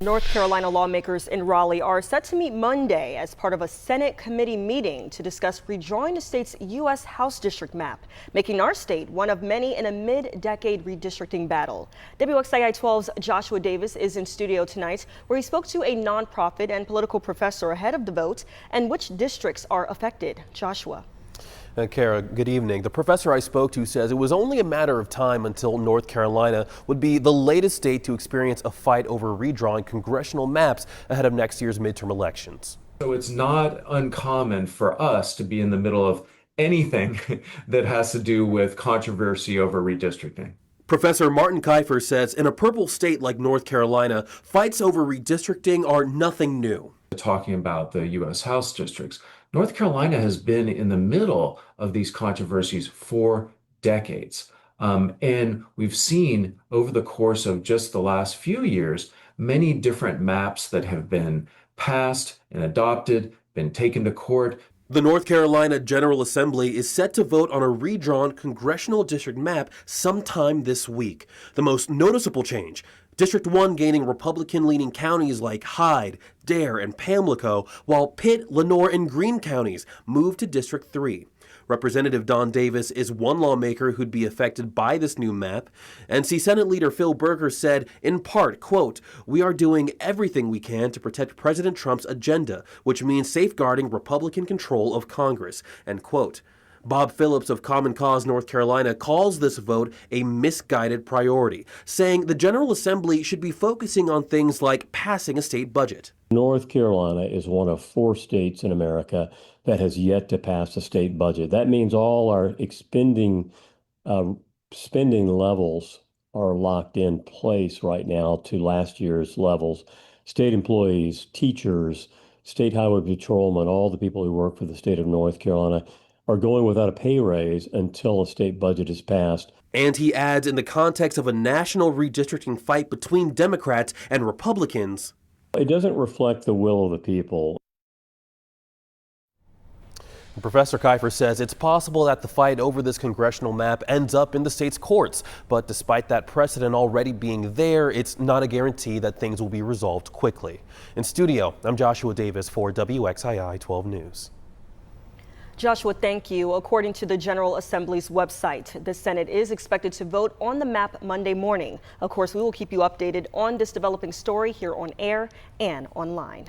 North Carolina lawmakers in Raleigh are set to meet Monday as part of a Senate committee meeting to discuss redrawing the state's U.S. House district map, making our state one of many in a mid-decade redistricting battle. WXII 12's Joshua Davis is in studio tonight, where he spoke to a nonprofit and political professor ahead of the vote and which districts are affected. Joshua. Kara, good evening. The professor I spoke to says it was only a matter of time until North Carolina would be the latest state to experience a fight over redrawing congressional maps ahead of next year's midterm elections. So it's not uncommon for us to be in the middle of anything that has to do with controversy over redistricting. Professor Martin Kifer says in a purple state like North Carolina, fights over redistricting are nothing new. Talking about the U.S. House districts, North Carolina has been in the middle of these controversies for decades. And we've seen over the course of just the last few years, many different maps that have been passed and adopted, been taken to court. The North Carolina General Assembly is set to vote on a redrawn congressional district map sometime this week. The most noticeable change, District 1 gaining Republican-leaning counties like Hyde, Dare, and Pamlico, while Pitt, Lenoir, and Greene counties move to District 3. Representative Don Davis is one lawmaker who'd be affected by this new map. NC Senate Leader Phil Berger said, in part, quote, "We are doing everything we can to protect President Trump's agenda, which means safeguarding Republican control of Congress," end quote. Bob Phillips of Common Cause North Carolina calls this vote a misguided priority, saying the General Assembly should be focusing on things like passing a state budget. North Carolina is one of 4 states in America that has yet to pass a state budget. That means all our spending levels are locked in place right now to last year's levels. State employees, teachers, state highway patrolmen, all the people who work for the state of North Carolina are going without a pay raise until a state budget is passed. And he adds, in the context of a national redistricting fight between Democrats and Republicans, it doesn't reflect the will of the people. Professor Kifer says it's possible that the fight over this congressional map ends up in the state's courts. But despite that precedent already being there, it's not a guarantee that things will be resolved quickly. In studio, I'm Joshua Davis for WXII 12 News. Joshua, thank you. According to the General Assembly's website, the Senate is expected to vote on the map Monday morning. Of course, we will keep you updated on this developing story here on air and online.